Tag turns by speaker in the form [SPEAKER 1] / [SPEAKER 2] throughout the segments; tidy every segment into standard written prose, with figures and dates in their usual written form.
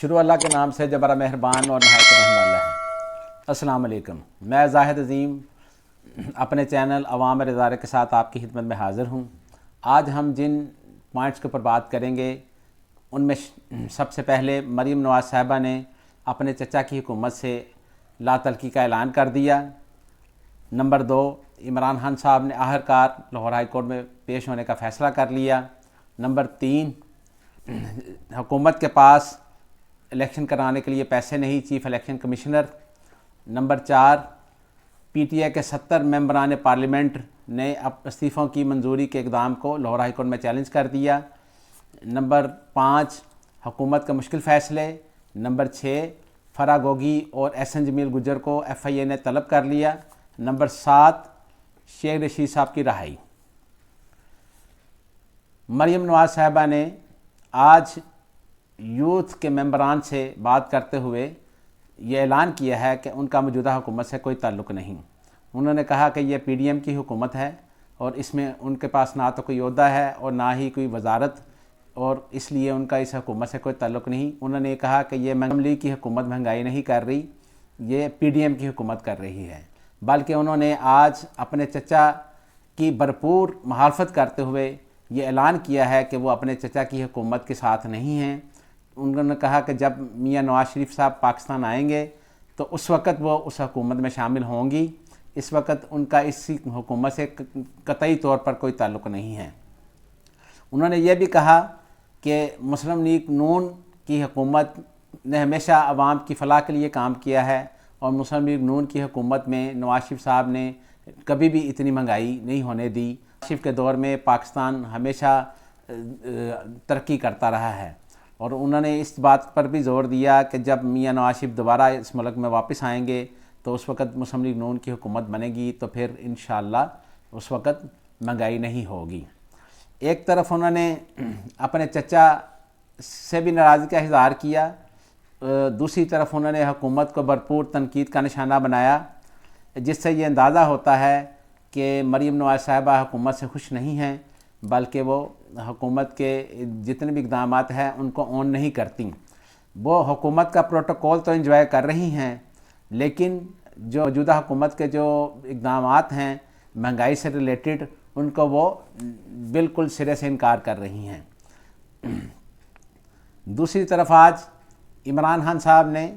[SPEAKER 1] شروع اللہ کے نام سے جو بڑا مہربان اور نہایت رحم والا ہے۔ السلام علیکم، میں زاہد عظیم اپنے چینل عوام ادارے کے ساتھ آپ کی خدمت میں حاضر ہوں۔ آج ہم جن پوائنٹس کے اوپر بات کریں گے ان میں سب سے پہلے مریم نواز صاحبہ نے اپنے چچا کی حکومت سے لا تلقی کا اعلان کر دیا۔ نمبر 2، عمران خان صاحب نے آخرکار لاہور ہائی کورٹ میں پیش ہونے کا فیصلہ کر لیا۔ نمبر 3، حکومت کے پاس الیکشن کرانے کے لیے پیسے نہیں، chief election commissioner. Number 4، P T I کے 70 ممبران پارلیمنٹ نے استعفوں کی منظوری کے اقدام کو لاہور ہائی کورٹ میں چیلنج کر دیا۔ نمبر 5، حکومت کا مشکل فیصلے۔ نمبر 6، فرا گوگی اور احسن جمیل گجر کو ایف آئی اے نے طلب کر لیا۔ نمبر 7، شیخ رشید صاحب کی رہائی۔ مریم نواز صاحبہ نے آج یوتھ کے ممبران سے بات کرتے ہوئے یہ اعلان کیا ہے کہ ان کا موجودہ حکومت سے کوئی تعلق نہیں۔ انہوں نے کہا کہ یہ پی ڈی ایم کی حکومت ہے اور اس میں ان کے پاس نہ تو کوئی عہدہ ہے اور نہ ہی کوئی وزارت، اور اس لیے ان کا اس حکومت سے کوئی تعلق نہیں۔ انہوں نے کہا کہ یہ مسلم لیگ کی حکومت مہنگائی نہیں کر رہی، یہ پی ڈی ایم کی حکومت کر رہی ہے، بلکہ انہوں نے آج اپنے چچا کی بھرپور مخالفت کرتے ہوئے یہ اعلان کیا ہے کہ وہ اپنے چچا کی حکومت کے ساتھ نہیں ہیں۔ انہوں نے کہا کہ جب میاں نواز شریف صاحب پاکستان آئیں گے تو اس وقت وہ اس حکومت میں شامل ہوں گی، اس وقت ان کا اس حکومت سے قطعی طور پر کوئی تعلق نہیں ہے۔ انہوں نے یہ بھی کہا کہ مسلم لیگ نون کی حکومت نے ہمیشہ عوام کی فلاح کے لیے کام کیا ہے، اور مسلم لیگ نون کی حکومت میں نواز شریف صاحب نے کبھی بھی اتنی مہنگائی نہیں ہونے دی۔ نواز شریف کے دور میں پاکستان ہمیشہ ترقی کرتا رہا ہے، اور انہوں نے اس بات پر بھی زور دیا کہ جب میاں نواز شریف دوبارہ اس ملک میں واپس آئیں گے تو اس وقت مسلم لیگ نون کی حکومت بنے گی، تو پھر انشاءاللہ اس وقت مہنگائی نہیں ہوگی۔ ایک طرف انہوں نے اپنے چچا سے بھی ناراضگی کا اظہار کیا، دوسری طرف انہوں نے حکومت کو بھرپور تنقید کا نشانہ بنایا، جس سے یہ اندازہ ہوتا ہے کہ مریم نواز صاحبہ حکومت سے خوش نہیں ہیں، بلکہ وہ حکومت کے جتنے بھی اقدامات ہیں ان کو اون نہیں کرتی۔ وہ حکومت کا پروٹوکول تو انجوائے کر رہی ہیں، لیکن جو موجودہ حکومت کے جو اقدامات ہیں مہنگائی سے ریلیٹڈ، ان کو وہ بالکل سرے سے انکار کر رہی ہیں۔ دوسری طرف آج عمران خان صاحب نے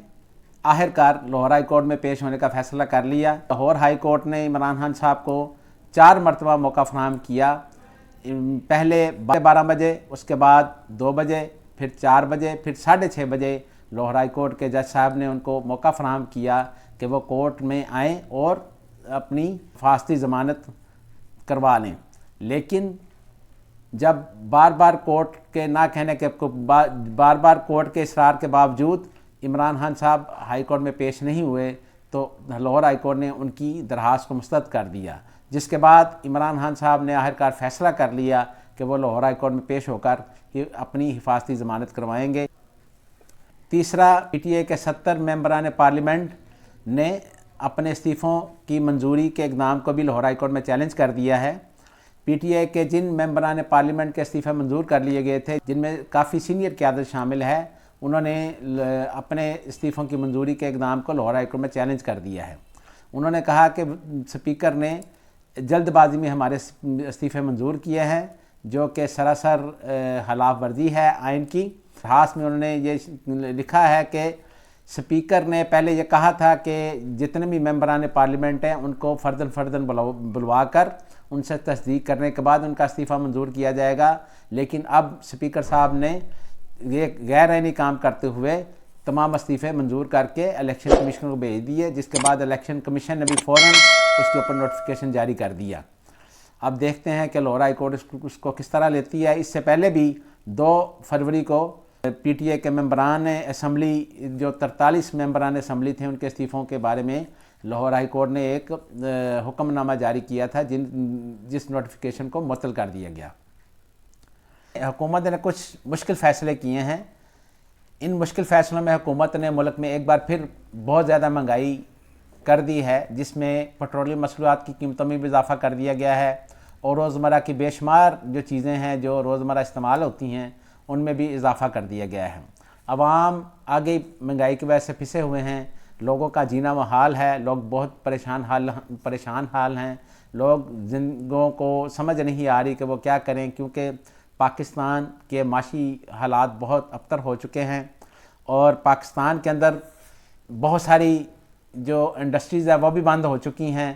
[SPEAKER 1] آخرکار لاہور ہائی کورٹ میں پیش ہونے کا فیصلہ کر لیا۔ لاہور ہائی کورٹ نے عمران خان صاحب کو 4 مرتبہ موقع فراہم کیا، پہلے 12 بجے، اس کے بعد 2 بجے، پھر 4 بجے، پھر 6:30 بجے لاہور ہائی کورٹ کے جج صاحب نے ان کو موقع فراہم کیا کہ وہ کورٹ میں آئیں اور اپنی حفاظتی ضمانت کروا لیں، لیکن جب بار بار کورٹ کے نہ کہنے کے بار بار کورٹ کے اصرار کے باوجود عمران خان صاحب ہائی کورٹ میں پیش نہیں ہوئے تو لاہور ہائی کورٹ نے ان کی درخواست کو مسترد کر دیا، جس کے بعد عمران خان صاحب نے آخرکار فیصلہ کر لیا کہ وہ لاہور ہائی کورٹ میں پیش ہو کر اپنی حفاظتی ضمانت کروائیں گے۔ تیسرا، پی ٹی آئی کے 70 ممبران پارلیمنٹ نے اپنے استعفوں کی منظوری کے اقدام کو بھی لاہور ہائی کورٹ میں چیلنج کر دیا ہے۔ پی ٹی آئی کے جن ممبران پارلیمنٹ کے استعفے منظور کر لیے گئے تھے، جن میں کافی سینئر قیادت شامل ہے، انہوں نے اپنے استعفوں کی منظوری کے اقدام کو لاہور ہائی کورٹ میں چیلنج کر دیا ہے۔ انہوں نے کہا کہ اسپیکر نے جلد بازی میں ہمارے استعفے منظور کیے ہیں، جو کہ سراسر خلاف ورزی ہے آئین کی۔ خاص میں انہوں نے یہ لکھا ہے کہ اسپیکر نے پہلے یہ کہا تھا کہ جتنے بھی ممبران پارلیمنٹ ہیں ان کو فرداً فرداً بلوا کر ان سے تصدیق کرنے کے بعد ان کا استعفیٰ منظور کیا جائے گا، لیکن اب اسپیکر صاحب نے یہ غیر آئینی کام کرتے ہوئے تمام استعفے منظور کر کے الیکشن کمیشن کو بھیج دیے، جس کے بعد الیکشن کمیشن نے بھی فوراً اس کے اوپر نوٹیفیکیشن جاری کر دیا۔ اب دیکھتے ہیں کہ لاہور ہائی کورٹ اس کو کس طرح لیتی ہے۔ اس سے پہلے بھی 2 فروری کو پی ٹی آئی کے ممبران اسمبلی، جو 43 ممبران اسمبلی تھے، ان کے استعفوں کے بارے میں لاہور ہائی کورٹ نے ایک حکم نامہ جاری کیا تھا، جس نوٹیفیکیشن کو معطل کر دیا گیا۔ حکومت نے کچھ مشکل فیصلے کیے ہیں۔ ان مشکل فیصلوں میں حکومت نے ملک میں ایک بار پھر بہت زیادہ مہنگائی کر دی ہے، جس میں پیٹرولیم محصولات کی قیمتوں میں بھی اضافہ کر دیا گیا ہے، اور روزمرہ کی بے شمار جو چیزیں ہیں جو روزمرہ استعمال ہوتی ہیں ان میں بھی اضافہ کر دیا گیا ہے۔ عوام آگے مہنگائی کی وجہ سے پھنسے ہوئے ہیں، لوگوں کا جینا محال ہے، لوگ بہت پریشان حال ہیں، لوگ زندگیوں کو سمجھ نہیں آ رہی کہ وہ کیا کریں، کیونکہ پاکستان کے معاشی حالات بہت ابتر ہو چکے ہیں اور پاکستان کے اندر بہت ساری جو انڈسٹریز ہیں وہ بھی بند ہو چکی ہیں۔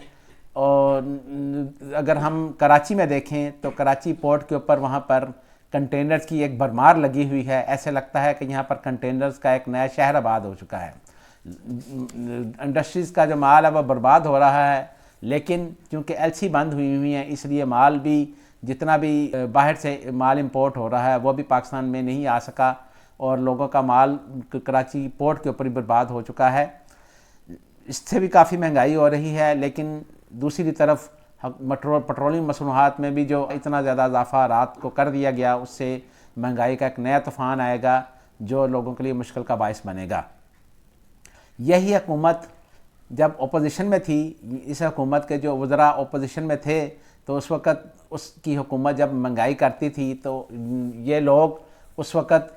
[SPEAKER 1] اور اگر ہم کراچی میں دیکھیں تو کراچی پورٹ کے اوپر وہاں پر کنٹینرز کی ایک بھرمار لگی ہوئی ہے، ایسے لگتا ہے کہ یہاں پر کنٹینرز کا ایک نیا شہر آباد ہو چکا ہے۔ انڈسٹریز کا جو مال ہے وہ برباد ہو رہا ہے، لیکن چونکہ ایل سی بند ہوئی ہیں اس لیے مال بھی جتنا بھی باہر سے مال امپورٹ ہو رہا ہے وہ بھی پاکستان میں نہیں آ سکا اور لوگوں کا مال کراچی پورٹ کے اوپر ہی برباد ہو چکا ہے۔ اس سے بھی کافی مہنگائی ہو رہی ہے، لیکن دوسری طرف پٹرولیم مصنوعات میں بھی جو اتنا زیادہ اضافہ رات کو کر دیا گیا، اس سے مہنگائی کا ایک نیا طوفان آئے گا جو لوگوں کے لیے مشکل کا باعث بنے گا۔ یہی حکومت جب اپوزیشن میں تھی، اس حکومت کے جو وزراء اپوزیشن میں تھے تو اس وقت اس کی حکومت جب مہنگائی کرتی تھی تو یہ لوگ اس وقت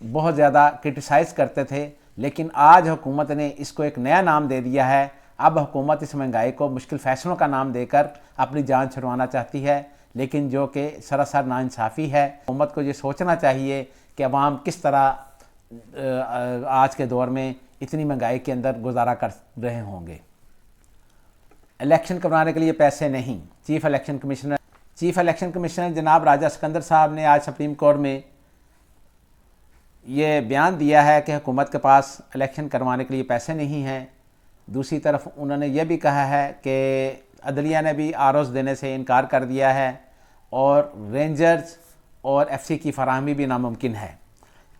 [SPEAKER 1] بہت زیادہ کرٹیسائز کرتے تھے، لیکن آج حکومت نے اس کو ایک نیا نام دے دیا ہے۔ اب حکومت اس مہنگائی کو مشکل فیصلوں کا نام دے کر اپنی جان چھڑوانا چاہتی ہے، لیکن جو کہ سراسر ناانصافی ہے۔ حکومت کو یہ سوچنا چاہیے کہ عوام کس طرح آج کے دور میں اتنی مہنگائی کے اندر گزارا کر رہے ہوں گے۔ الیکشن کروانے کے لیے پیسے نہیں، چیف الیکشن کمشنر جناب راجہ سکندر صاحب نے آج سپریم کورٹ میں یہ بیان دیا ہے کہ حکومت کے پاس الیکشن کروانے کے لیے پیسے نہیں ہیں۔ دوسری طرف انہوں نے یہ بھی کہا ہے کہ عدلیہ نے بھی آروز دینے سے انکار کر دیا ہے اور رینجرز اور ایف سی کی فراہمی بھی ناممکن ہے۔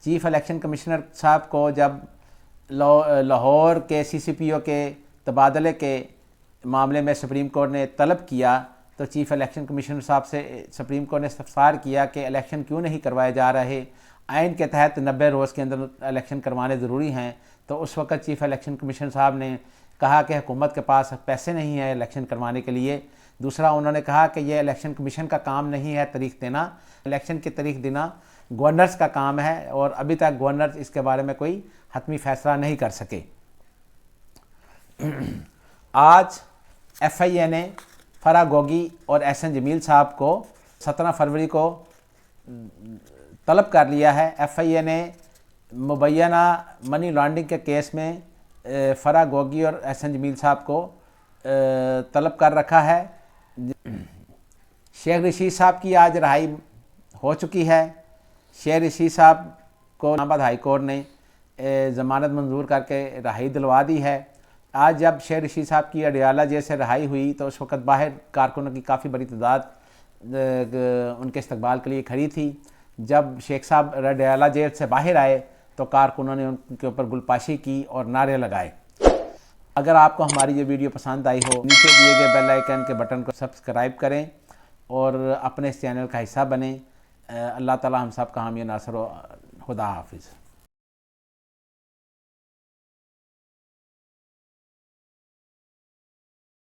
[SPEAKER 1] چیف الیکشن کمشنر صاحب کو جب لاہور کے سی سی پی او کے تبادلے کے معاملے میں سپریم کورٹ نے طلب کیا تو چیف الیکشن کمشنر صاحب سے سپریم کورٹ نے استفسار کیا کہ الیکشن کیوں نہیں کروائے جا رہے، آئین کے تحت 90 روز کے اندر الیکشن کروانے ضروری ہیں۔ تو اس وقت چیف الیکشن کمیشن صاحب نے کہا کہ حکومت کے پاس پیسے نہیں ہیں الیکشن کروانے کے لیے۔ دوسرا انہوں نے کہا کہ یہ الیکشن کمیشن کا کام نہیں ہے تاریخ دینا، الیکشن کی تاریخ دینا گورنرز کا کام ہے اور ابھی تک گورنرز اس کے بارے میں کوئی حتمی فیصلہ نہیں کر سکے۔ آج ایف آئی اے نے فرح گوگی اور احسن جمیل صاحب کو 17 فروری کو طلب کر لیا ہے۔ ایف آئی اے نے مبینہ منی لانڈرنگ کے کیس میں فرح گوگی اور احسن جمیل صاحب کو طلب کر رکھا ہے۔ شیخ رشید صاحب کی آج رہائی ہو چکی ہے۔ شیخ رشید صاحب کو اسلام آباد ہائی کورٹ نے ضمانت منظور کر کے رہائی دلوا دی ہے۔ آج جب شیخ رشید صاحب کی اڈیالہ جیل سے رہائی ہوئی تو اس وقت باہر کارکنوں کی کافی بڑی تعداد ان کے استقبال کے لیے کھڑی تھی۔ جب شیخ صاحب اڈیالہ جیل سے باہر آئے تو کارکنوں نے ان کے اوپر گلپاشی کی اور نعرے لگائے۔ اگر آپ کو ہماری یہ ویڈیو پسند آئی ہو، نیچے دیے گئے بیل آئیکن کے بٹن کو سبسکرائب کریں اور اپنے اس چینل کا حصہ بنیں۔ اللہ تعالی ہم سب کا حامی و ناصر ہو۔ خدا حافظ۔